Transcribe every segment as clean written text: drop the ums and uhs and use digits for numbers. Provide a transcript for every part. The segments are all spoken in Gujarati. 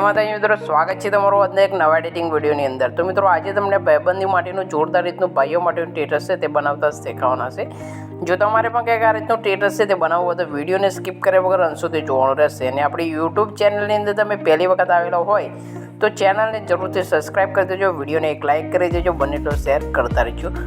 માતાજી મિત્રો, સ્વાગત છે તમારું આજના એક નવા એડિટિંગ વિડીયોની અંદર। તો મિત્રો આજે તમને ભાઈબંધી માટેનું જોરદાર રીતનું ભાઈઓ માટેનું સ્ટેટસ છે તે બનાવતા શીખવવાના છે। જો તમારે પણ કંઈક આ રીતનું સ્ટેટસ છે તે બનાવવું હોય તો વિડીયોને સ્કીપ કર્યા વગર અંત સુધી જોવાનું રહેશે। અને આપણી યુટ્યુબ ચેનલની અંદર તમે પહેલી વખત આવેલા હોય તો ચેનલને જરૂરથી સબસ્ક્રાઈબ કરી દેજો, વિડીયોને એક લાઇક કરી દેજો, બંને તો શેર કરતા રહેજો।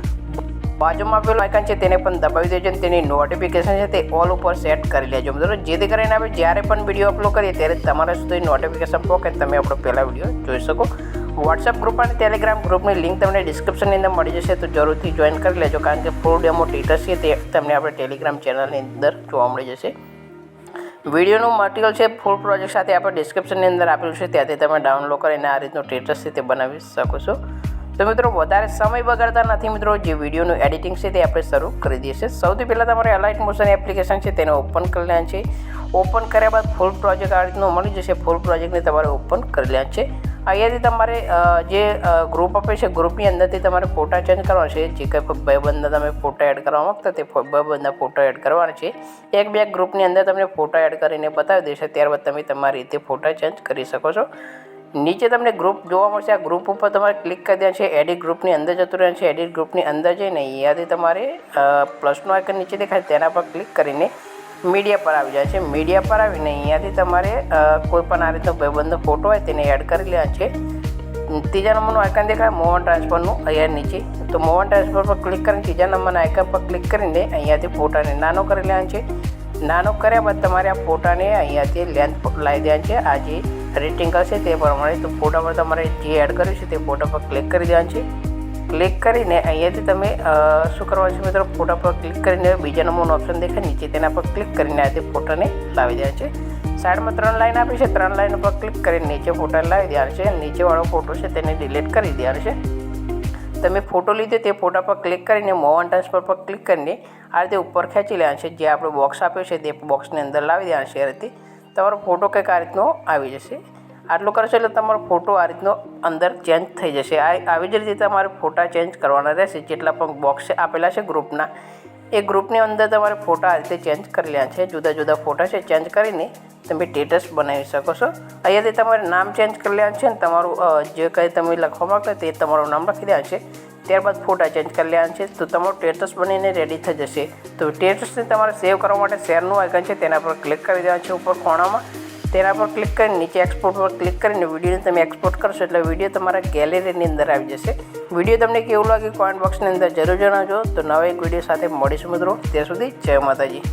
બાજુમાં આપેલું આઇકન છે તેને પણ દબાવી દેજો અને તેની નોટિફિકેશન છે તે ઓલ ઉપર સેટ કરી લેજો મિત્રો, જેથી કરીને આપણે જ્યારે પણ વિડીયો અપલોડ કરીએ ત્યારે તમારા સુધી નોટિફિકેશન પહોંચે તમે આપણો પહેલા વિડીયો જોઈ શકો। વોટ્સએપ ગ્રુપ અને ટેલિગ્રામ ગ્રુપની લિંક તમને ડિસ્ક્રિપ્શનની અંદર મળી જશે, તો જરૂરથી જોઈન કરી લેજો, કારણ કે ફૂલ ડેમો સ્ટેટસ છે તે તમને આપણે ટેલિગ્રામ ચેનલની અંદર જોવા મળી જશે। વિડીયોનું મટીરિયલ છે ફૂલ પ્રોજેક્ટ સાથે આપણે ડિસ્ક્રિપ્શનની અંદર આપેલું છે, ત્યાંથી તમે ડાઉનલોડ કરીને આ રીતનું સ્ટેટસ છે તે બનાવી શકો છો। તો મિત્રો વધારે સમય બગાડતા નથી મિત્રો, જે વિડીયોનું એડિટિંગ છે તે આપણે શરૂ કરી દઈએ છીએ। સૌથી પહેલાં તમારે અલાઇટ મોશન એપ્લિકેશન છે તેને ઓપન કરી લેવાનું છે। ઓપન કર્યા બાદ ફૂલ પ્રોજેક્ટ આ રીતનું મળી જશે, ફૂલ પ્રોજેક્ટને તમારે ઓપન કરી લેવાનું છે। અહીંયાથી તમારે જે ગ્રુપ આપે છે ગ્રુપની અંદરથી તમારે ફોટા ચેન્જ કરવાના છે, જે કંઈ ભાઈબંધના તમે ફોટા એડ કરવા માગતા તે ભાઈબંધના ફોટા એડ કરવાના છે। એક બે ગ્રુપની અંદર તમને ફોટા એડ કરીને બતાવી દેશે, ત્યારબાદ તમે તમારી રીતે ફોટા ચેન્જ કરી શકો છો। નીચે તમને ગ્રુપ જોવા મળશે, આ ગ્રુપ ઉપર તમારે ક્લિક કરી દેવાનું છે, એડિટ ગ્રુપની અંદર જતું રહેવાનું છે। એડિટ ગ્રુપની અંદર જઈને અહીંયાથી તમારે પ્લસનો આઇકન નીચે દેખાય તેના પર ક્લિક કરીને મીડિયા પર આવી જાય છે। મીડિયા પર આવીને અહીંયાથી તમારે કોઈ પણ આ રીતનો ભાઈબંધનો ફોટો હોય તેને એડ કરી લેવાનો છે। ત્રીજા નંબરનું આઇકન દેખાય મૂવ ઓન ટ્રાન્સફરનું અહીંયા નીચે, તો મૂવ ઓન ટ્રાન્સફર પર ક્લિક કરીને ત્રીજા નંબરના આઇકન પર ક્લિક કરીને અહીંયાથી ફોટાને નાનો કરી લેવાનો છે। નાનો કર્યા બાદ તમારે આ ફોટાને અહીંયાથી લેન્થ લાવી દેવાનું છે, આ જે રેટિંગલ છે તે પ્રમાણે। તો ફોટા પર તમારે જે એડ કર્યું છે તે ફોટા પર ક્લિક કરી દેવાનું છે। ક્લિક કરીને અહીંયાથી તમે શું કરવાનું છે મિત્રો, ફોટા પર ક્લિક કરીને બીજા નંબરનો ઓપ્શન દેખાય નીચે તેના પર ક્લિક કરીને અહીંયાથી ફોટાને લાવી દેવાનું છે। સાઈડમાં 3 લાઈન આપી છે, 3 લાઈન પર ક્લિક કરીને નીચે ફોટા લાવી દેવાનું છે। નીચેવાળો ફોટો છે તેને ડિલીટ કરી દેવાનો છે। તમે ફોટો લીધો તે ફોટા પર ક્લિક કરીને મૂવ ઓન ટ્રાન્સફર પર ક્લિક કરીને આ રીતે ઉપર ખેંચી લેવાનું છે, જે આપણો બોક્સ આપ્યો છે તે બોક્સની અંદર લાવી દેવાનું છે। આ રીતે તમારો ફોટો કંઈક આ રીતનો આવી જશે। આટલું કરશો એટલે તમારો ફોટો આ રીતનો અંદર ચેન્જ થઈ જશે। આવી જ રીતે તમારે ફોટા ચેન્જ કરવાના રહેશે, જેટલા પણ બોક્સ આપેલા છે ગ્રુપના, એ ગ્રુપની અંદર તમારે ફોટા આ રીતે ચેન્જ કરી લેવા છે। જુદા જુદા ફોટા છે ચેન્જ કરીને તમે સ્ટેટસ બનાવી શકો છો। અહીંયાથી તમારે નામ ચેન્જ કરી લેવાનું છે, તમારું જે કંઈ તમે લખવા માગતા તે તમારું નામ લખી દેવાનું છે, ત્યારબાદ ફોટા ચેન્જ કરી લેવાનું છે, તો તમારું સ્ટેટસ બનીને રેડી થઈ જશે। તો સ્ટેટસને તમારે સેવ કરવા માટે શેરનું આઇકન છે તેના પર ક્લિક કરી દેવાનું છે ઉપર ખૂણામાં, તેના પર ક્લિક કરીને નીચે એક્સપોર્ટ પર ક્લિક કરીને વિડીયોને તમે એક્સપોર્ટ કરશો એટલે વિડીયો તમારા ગેલેરીની અંદર આવી જશે। વિડીયો તમને કેવું લાગે કોમેન્ટ બોક્સની અંદર જરૂર જણાવજો। તો નવા એક વિડીયો સાથે મળીશું મિત્રો, ત્યાં સુધી જય માતાજી।